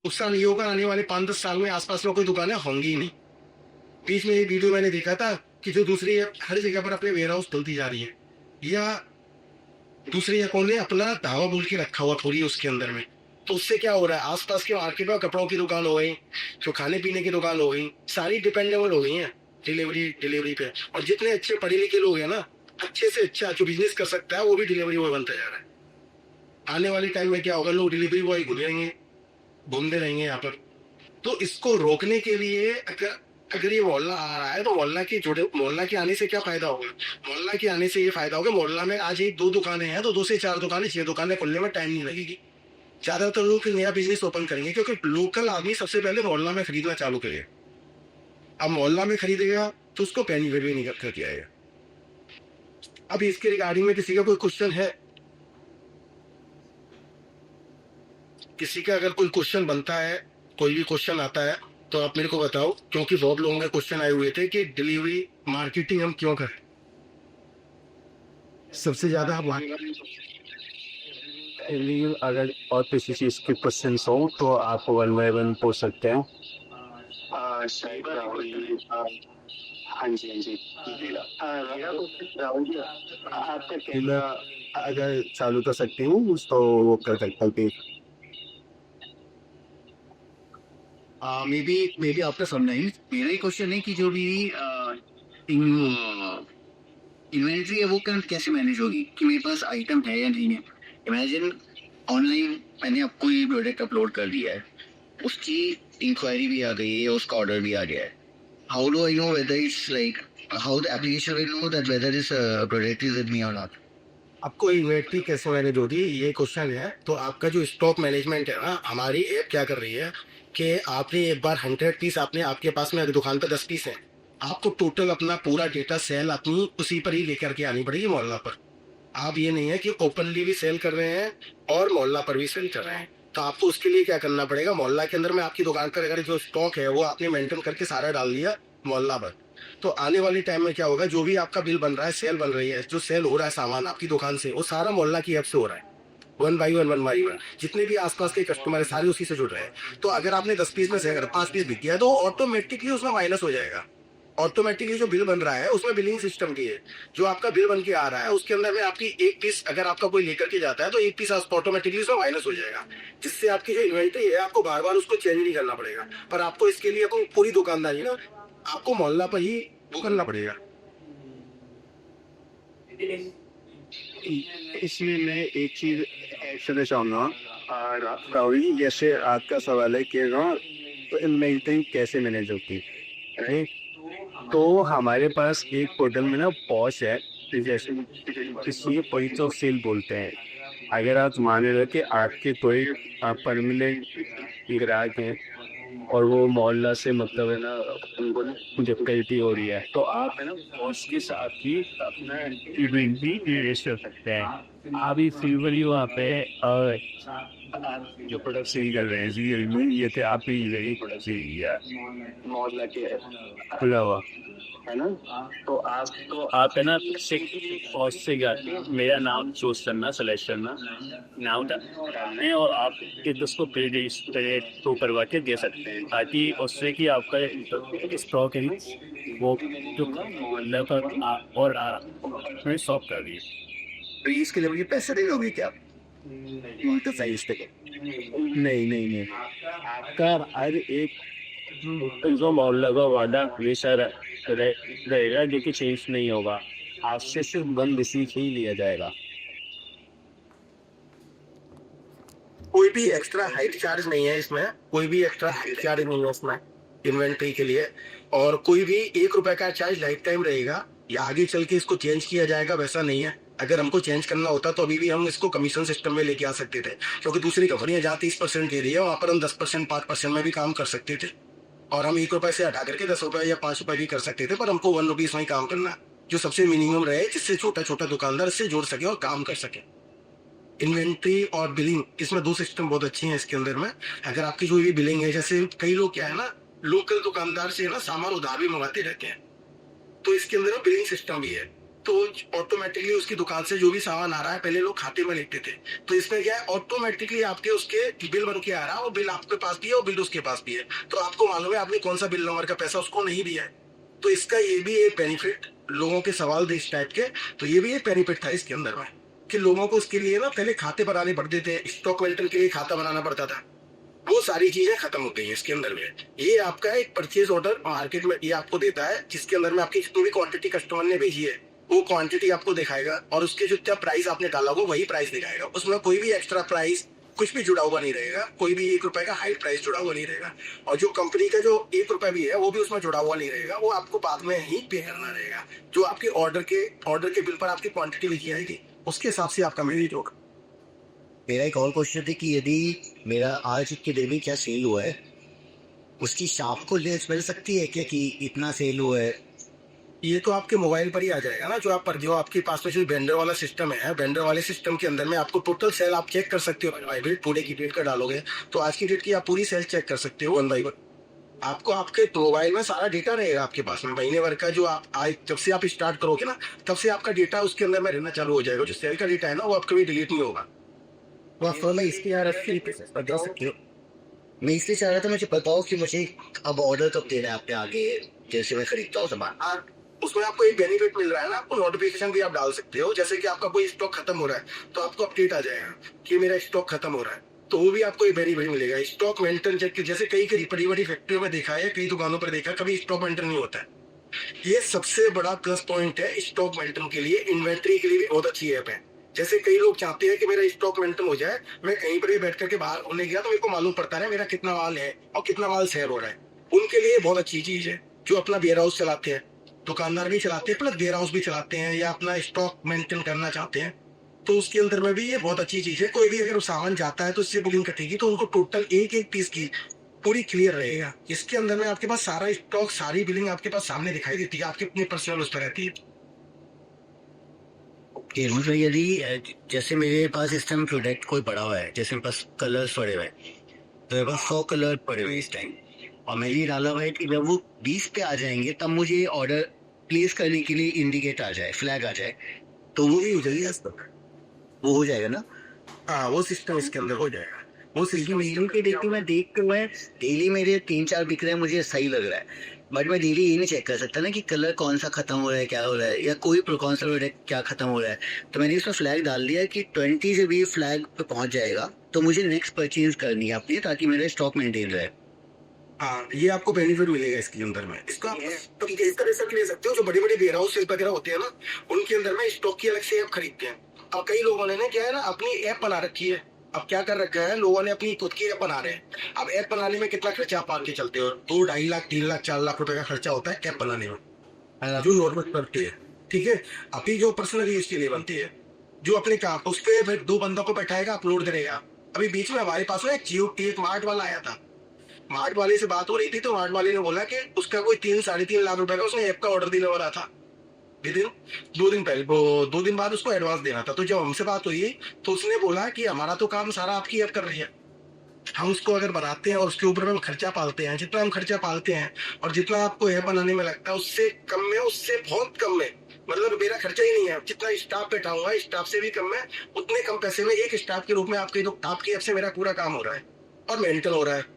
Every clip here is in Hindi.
उस साल ये होगा आने वाले 5-10 साल में आसपास में कोई दुकानें होंगी ही नहीं। बीच में एक वीडियो मैंने देखा था कि जो दूसरी हर जगह पर अपने वेयर हाउस खुलती जा रही है, या दूसरे अकाउंट ने अपना ढाबा बोल के रखा हुआ पूरी उसके अंदर में। तो उससे क्या हो रहा है, आसपास के मार्केट में कपड़ों की दुकान हो गई, जो खाने पीने की दुकान हो गई, सारी डिपेंडेबल हो गई हैं डिलीवरी डिलीवरी पे। और जितने अच्छे पढ़े लिखे लोग हैं ना, अच्छे से अच्छा जो बिजनेस कर सकता है वो भी डिलीवरी बॉय बनता जा रहा है। आने वाले टाइम में क्या होगा, लोग डिलीवरी बॉय घूमेंगे, घूमते रहेंगे यहाँ पर। तो इसको रोकने के लिए अगर अगर ये मोहल्ला आ रहा है तो मोहल्ला के जुड़े, मोहल्ला के आने से क्या फायदा होगा। मोहल्ला के आने से ये फायदा होगा, मोहल्ला में आज एक दो दुकानें हैं तो 2 से 4 दुकानें 6 दुकानें खुलने में टाइम नहीं लगेगी। ज्यादातर लोग नया बिजनेस ओपन करेंगे क्योंकि लोकल आदमी सबसे पहले मोहल्ला में खरीदना चालू करेगा। अब मोहल्ला में खरीदेगा तो उसको बेनिफिट भी नहीं करके आएगा। अब इसके रिगार्डिंग में किसी का कोई क्वेश्चन है, किसी का अगर कोई क्वेश्चन बनता है, कोई भी क्वेश्चन आता है तो आप मेरे को बताओ, क्योंकि बहुत लोगों के क्वेश्चन आए हुए थे कि डिलीवरी मार्केटिंग हम क्यों करें। सबसे ज्यादा आप अगर और किसी चीज की क्वेश्चन हो तो आप 1 बाय 1 पूछ सकते हैं। शायद राहुल हाँ जी हाँ जी राहुल जी आपका कहना अगर चालू कर सकती हूँ तो वो कर सकता हूँ। मे बी आपका समझना ही, मेरा ही क्वेश्चन है कि जो भी इन्वेंट्री है वो कैसे मैनेज होगी, कि मेरे पास आइटम है या नहीं है। इमेजिन ऑनलाइन मैंने आपको ये प्रोडक्ट अपलोड कर दिया है, उसकी इंक्वायरी भी आ गई है, उसका ऑर्डर भी आ गया है। How do I know whether it's like, how the application will know that whether this product is with me और नॉट। आपको इन्वेंट्री कैसे मैनेज होती है ये क्वेश्चन है, तो आपका जो स्टॉक मैनेजमेंट है ना, हमारी ऐप क्या कर रही है कि आपने एक बार 100 पीस, आपने आपके पास में अगर दुकान पर 10 पीस है, आपको टोटल अपना पूरा डेटा सेल अपनी उसी पर ही लेकर के आनी पड़ेगी मोहल्ला पर। आप ये नहीं है कि ओपनली भी सेल कर रहे हैं और मोहल्ला पर भी सेल कर रहे हैं। तो आपको उसके लिए क्या करना पड़ेगा, मोहल्ला के अंदर में आपकी दुकान पर अगर जो स्टॉक है वो आपने मेंटेन करके सारा डाल दिया मोहल्ला पर, तो आने वाले टाइम में क्या होगा, जो भी आपका बिल बन रहा है, सेल बन रही है, जो सेल हो रहा है सामान आपकी दुकान से, वो सारा मोहल्ला की ऐप से हो रहा है। 1 बाई 1 1 बाई 1 जितने भी आसपास के कस्टमर है सारे उसी से जुड़ रहे हैं। तो अगर आपने 10 पीस में से अगर 5 पीस बिक गया तो ऑटोमेटिकली उसमें माइनस हो जाएगा। ऑटोमेटिकली जो बिल बन रहा है उसमें बिलिंग सिस्टम की है, जो आपका बिल बन के आ रहा है उसके अंदर में आपकी 1 पीस अगर आपका कोई लेकर के जाता है तो 1 पीस ऑटोमेटिकली उसमें माइनस हो जाएगा, जिससे आपकी जो इन्वेंट्री है आपको बार बार उसको चेंज नहीं करना पड़ेगा। पर आपको इसके लिए आपको पूरी दुकानदारी ना, आपको मोहल्ला पर ही वो करना पड़ेगा। इसमें मैं एक चीज ऐड करना चाहूँगा। राहुल जी, जैसे आपका सवाल है कि ना तो मेंटेन कैसे मैनेज होती है, तो हमारे पास एक पोर्टल में ना पॉच है, जैसे किसी पॉइंट ऑफ सेल बोलते हैं। अगर आप मान लो कि आपके कोई परमानेंट ग्राहक हैं और वो मोहल्ला से मतलब है ना उनको डिफिकल्टी हो रही है, तो आप है ना पॉच के साथ ही अपना इन्वेंट्री रेस कर सकते हैं। आप ही फ्रीवली वहाँ पे जो प्रोडक्ट सेल कर रहे हैं ये थे आप ही यही प्रोडक्ट सेल किया मोहल्ला के खुला हुआ है ना। तो आप है ना पॉज से जाके मेरा नाम चूज करना, सेलेक्ट करना, नाम डालना है और आप उसको पे थ्रू करवा के दे सकते हैं, ताकि उससे कि आपका स्टॉक है वो जो मोहल्ला पर और शॉप कर रही है। तो इसके लिए मुझे पैसे नहीं लोगे क्या? ये तो सही इस पे। नहीं नहीं नहीं, आपका हर एक जो मोहल्ला का वादा हमेशा रहेगा, जो कि चेंज नहीं होगा। आपसे सिर्फ बंद रिसीव ही लिया जाएगा। कोई भी एक्स्ट्रा हाइट चार्ज नहीं है इसमें, कोई भी एक्स्ट्रा हाइट चार्ज नहीं है इसमें इन्वेंट्री के लिए। और कोई भी 1 रुपए का चार्ज लाइफ टाइम रहेगा, या आगे चल के इसको चेंज किया जाएगा वैसा नहीं है। अगर हमको चेंज करना होता तो अभी भी हम इसको कमीशन सिस्टम में लेके आ सकते थे, क्योंकि दूसरी कंपनियां जहाँ 30% दे रही है वहां पर हम 10% 5% में भी काम कर सकते थे, और हम 1 रुपए से हटा करके 10 रुपए या 5 रुपए भी कर सकते थे। पर हमको 1 रुपीज में ही काम करना है, जो सबसे मिनिमम रहे, जिससे छोटा छोटा दुकानदार इससे जुड़ सके और काम कर सके। इन्वेंट्री और बिलिंग, इसमें 2 सिस्टम बहुत अच्छी हैं इसके अंदर में। अगर आपकी जो भी बिलिंग है, जैसे कई लोग क्या है ना, लोकल दुकानदार से ना सामान उधार भी मंगाते रहते हैं, तो इसके अंदर बिलिंग सिस्टम भी है। तो ऑटोमेटिकली उसकी दुकान से जो भी सामान आ रहा है पहले लोग खाते में लिखते थे, तो इसमें क्या है ऑटोमेटिकली आपके उसके बिल बन के आ रहा है, और बिल आपके पास भी है और बिल उसके पास भी है, तो आपको मालूम है आपने कौन सा बिल नंबर का पैसा उसको नहीं दिया है। तो इसका ये भी एक बेनिफिट, लोगों के सवाल थे इस टाइप के, तो ये भी एक बेनिफिट था इसके अंदर में कि लोगों को उसके लिए ना पहले खाते बनाने पड़ते थे, स्टॉक मेंटेन के लिए खाता बनाना पड़ता था, वो सारी चीजें खत्म हो गई है इसके अंदर में। ये आपका एक परचेज ऑर्डर मार्केट में ये आपको देता है, जिसके अंदर में आपकी जितनी भी क्वांटिटी कस्टमर ने भेजी है वो क्वांटिटी आपको दिखाएगा, और उसके जो क्या प्राइस आपने डाला होगा वही प्राइस दिखाएगा, उसमें कोई भी एक्स्ट्रा प्राइस कुछ भी जुड़ा हुआ नहीं रहेगा, कोई भी 1 रुपए का हाई प्राइस जुड़ा हुआ नहीं रहेगा, और जो कंपनी का जो 1 रुपया भी है वो भी उसमें जुड़ा हुआ नहीं रहेगा, वो आपको बाद में ही पे करना रहेगा। जो आपके ऑर्डर के बिल पर आपकी क्वांटिटी लिखी आएगी उसके हिसाब से आपका मेरिट होगा। मेरा एक और क्वेश्चन था कि यदि मेरा आज के दिन में क्या सेल हुआ है, उसकी शाम को लिस्ट मिल सकती है क्या कि इतना सेल हुआ है? ये तो आपके मोबाइल पर ही आ जाएगा ना, जो आपके पास में जो वेंडर वाला सिस्टम है, वेंडर वाले सिस्टम के अंदर में आपको टोटल सेल आप चेक कर सकते हो, डेट पूरे की डेट का डालोगे तो आज की डेट की आप पूरी सेल चेक कर सकते हो 1 बाई 1। आपको आपके मोबाइल में सारा डेटा रहेगा आपके पास में, महीने भर का जो आप आज जब से आप स्टार्ट करोगे ना तब से आपका डेटा उसके अंदर में रहना चालू हो जाएगा, जो सेल का डेटा है ना वो आपका भी डिलीट नहीं होगा, वो आप फॉलो इसके यार अच्छी प्रोसेस पर दे सकते हो। मैं इसलिए चाह रहा था, मुझे बताओ कि मुझे अब ऑर्डर कब देना है आपने आगे, जैसे मैं खरीदता हूँ सामान। हाँ, उसमें आपको एक बेनिफिट मिल रहा है ना, आपको नोटिफिकेशन भी आप डाल सकते हो, जैसे कि आपका कोई स्टॉक खत्म हो रहा है तो आपको अपडेट आ जाएगा कि मेरा स्टॉक खत्म हो रहा है, तो वो भी आपको एक बेनिफिट मिलेगा। स्टॉक मेंटेन चेक, जैसे कई बड़ी बड़ी फैक्ट्रियों में देखा है, कई दुकानों पर देखा, कभी स्टॉक मेंटेन नहीं होता है। ये सबसे बड़ा प्लस पॉइंट है स्टॉक मेंटेन के लिए, इन्वेंट्री के लिए भी बहुत अच्छी ऐप है। जैसे कई लोग चाहते हैं कि मेरा स्टॉक मेंटेन हो जाए, मैं कहीं पर भी बैठ करके बाहर होने गया तो मेरे को मालूम पड़ता है मेरा कितना माल है और कितना माल शेयर हो रहा है, उनके लिए बहुत अच्छी चीज है। जो अपना वेयर हाउस चलाते हैं, दुकानदार भी चलाते हैं प्लस वेयर हाउस भी चलाते हैं, या अपना स्टॉक मेंटेन करना चाहते हैं, तो उसके अंदर में भी ये बहुत अच्छी चीज है। कोई भी अगर सामान जाता है तो इससे बुकिंग कटेगी तो उनको टोटल एक एक पीस की पूरी क्लियर रहेगा। इसके अंदर में आपके पास सारा स्टॉक, सारी बिलिंग आपके पास सामने दिखाई देती है, आपके अपने पर्सनल उस पर रहती है। कि मतलब यदि जैसे मेरे पास इस टाइम प्रोडक्ट कोई पड़ा हुआ है, जैसे मेरे पास कलर्स पड़े हुए हैं, तो मेरे पास 100 कलर पड़े हुए हैं इस टाइम, और मैंने ये डाला हुआ है कि जब वो 20 पे आ जाएंगे तब मुझे ऑर्डर प्लेस करने के लिए इंडिकेट आ जाए, फ्लैग आ जाए, तो वो भी हो जाएगी आज तक। वो हो जाएगा ना? हाँ, वो सिस्टम इसके अंदर हो जाएगा, वो क्योंकि सिस्टम मेरे के देखो, मैं देख कर मैं डेली मेरे 3-4 बिक रहे हैं, मुझे सही लग रहा है, बट मैं डेली ये नहीं चेक कर सकता ना कि कलर कौन सा खत्म हो रहा है, क्या हो रहा है, या कोई कौन सा प्रोडक्ट क्या खत्म हो रहा है। तो मैंने इसमें फ्लैग डाल दिया कि 20 से भी फ्लैग पे पहुंच जाएगा तो मुझे नेक्स्ट परचेज करनी है अपनी, ताकि मेरा स्टॉक मेंटेन रहे। हाँ, ये आपको बेनिफिट मिलेगा इसके अंदर में। इसको आप तो इस तरह से ले सकते हो, जो बड़ी बड़ी वेयर हाउस वगैरह होते हैं ना उनके अंदर में स्टॉक की अलग से ऐप खरीदते हैं। अब कई लोगों ने ना क्या है ना अपनी ऐप बना रखी है, अब क्या कर रखा है लोगों ने अपनी खुद की ऐप बना रहे हैं। अब ऐप बनाने में कितना खर्चा आप मान के चलते हो, 2-2.5 लाख 3 लाख 4 लाख रुपए का खर्चा होता है ऐप बनाने में, जो नॉर्मल बनती है। ठीक है, अभी जो पर्सनल यूज के लिए बनती है, जो अपने काम उस पर 2 बंदों को बैठाएगा, अपलोड करेगा। अभी बीच में हमारे पास में एक जियो एक मार्ट वाला आया था, मार्ट वाले से बात हो रही थी तो मार्ट वाले ने बोला कि उसका कोई 3-3.5 लाख रुपए का उसने ऐप का ऑर्डर देने वाला था। विद इन 2 दिन पहले, वो 2 दिन बाद उसको एडवांस देना था। तो जब हमसे बात हुई तो उसने बोला कि हमारा तो काम सारा आपकी ऐप कर रही है, हम उसको अगर बनाते हैं और उसके ऊपर हम खर्चा पालते हैं, जितना हम खर्चा पालते हैं और जितना आपको ऐप बनाने में लगता है उससे कम में, उससे बहुत कम में, मतलब मेरा खर्चा ही नहीं है, जितना स्टाफ बैठाऊंगा स्टाफ से भी कम में, उतने कम पैसे में एक स्टाफ के रूप में आपकी ऐप से मेरा पूरा काम हो रहा है और मेंटेन हो रहा है।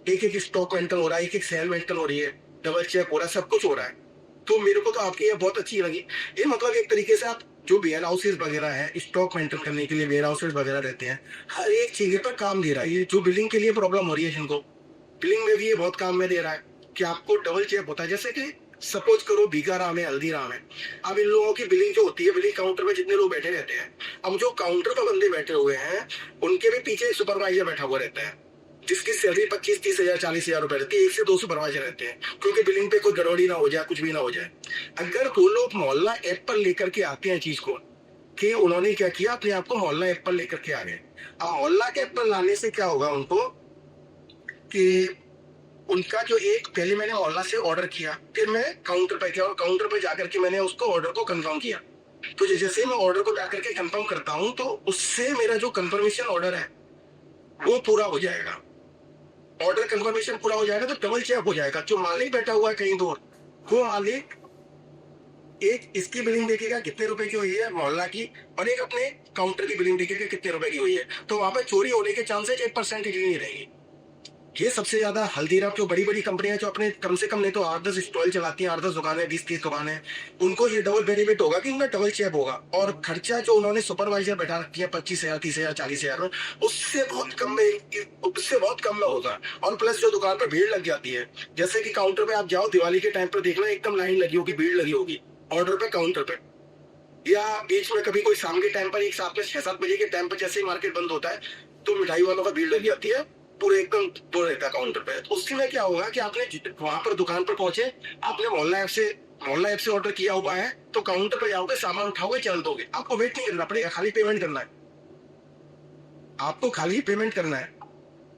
एक एक स्टॉक मेंटेन हो रहा है, एक एक सेल मेंटेन हो रही है, डबल चेक हो रहा है, सब कुछ हो रहा है। तो मेरे को तो आपकी ये बहुत अच्छी लगी। ये मतलब एक तरीके से आप जो वेयर हाउसेज वगैरह है, स्टॉक मेंटेन करने के लिए वेयर हाउसेज वगैरह रहते हैं, हर एक चीज पर काम दे रहा है। ये जो बिलिंग के लिए प्रॉब्लम हो रही है जिनको, बिलिंग में भी ये बहुत काम में दे रहा है कि आपको डबल चेक होता है। जैसे कि सपोज करो भीखाराम है, हल्दीराम है, अब इन लोगों की बिलिंग जो होती है, बिलिंग काउंटर में जितने लोग बैठे रहते हैं, अब जो काउंटर पर बंदे बैठे हुए हैं उनके भी पीछे सुपरवाइजर बैठा हुआ रहता है, जिसकी सैलरी 25-30 हजार 40 हजार रुपए रहती है। 1 से 2 सुपरवाइजर रहते हैं, क्योंकि बिलिंग पे कोई गड़बड़ी ना हो जाए, कुछ भी ना हो जाए। अगर वो लोग मोहल्ला ऐप पर लेकर के आते हैं चीज को, कि उन्होंने क्या किया, अपने आप को मोहल्ला ऐप पर लेकर के आ गए। अब मोहल्ला ऐप पर लाने से क्या होगा उनको, कि उनका जो एक पहले मैंने मोहल्ला से ऑर्डर किया, फिर मैं काउंटर पर गया और काउंटर पर जाकर के मैंने उसको ऑर्डर को कंफर्म किया। तो जैसे मैं ऑर्डर को जाकर के कंफर्म करता हूँ तो उससे मेरा जो कंफर्मेशन ऑर्डर है वो पूरा हो जाएगा। ऑर्डर कंफर्मेशन पूरा हो जाएगा तो डबल चेक हो जाएगा। जो मालिक बैठा हुआ है कहीं दूर, वो मालिक एक इसकी बिलिंग देखिएगा कितने रुपए की हुई है मोहल्ला की, और एक अपने काउंटर की बिलिंग देखिएगा कितने रुपए की हुई है। तो वहां पे चोरी होने के चांसेस 1% की नहीं रहेंगे। ये सबसे ज्यादा हल्दीराम जो बड़ी बड़ी कंपनियां जो अपने कम से कम नहीं तो 8-10 स्टॉल चलाती हैं, 8-10 दुकानें, 20-30 दुकानें, उनको ये डबल बेनिफिट होगा कि उनका डबल चेप होगा। और खर्चा जो उन्होंने सुपरवाइजर बैठा रखी है 25,000, 30,000, 40,000 में, उससे बहुत कम में, उससे बहुत कम में होगा। और प्लस जो दुकान पर भीड़ लग जाती है, जैसे कि काउंटर पे आप जाओ दिवाली के टाइम पर देखना एकदम लाइन लगी होगी, भीड़ लगी होगी ऑर्डर पे, काउंटर पे, या बीच में कभी कोई शाम के टाइम पर एक साथ में 6-7 बजे के टाइम पर जैसे ही मार्केट बंद होता है तो मिठाई वालों का भीड़ लग जाती है, पूरे एकदम वो रहता है काउंटर पे। तो उससे में क्या होगा कि आपने वहां पर दुकान पर पहुंचे, आपने मोहल्ला ऐप से ऑर्डर किया हुआ है, तो काउंटर पर जाओगे, सामान उठाओगे, चल दोगे, आपको वेट नहीं करना पड़ेगा, खाली पेमेंट करना है, आपको खाली पेमेंट करना है।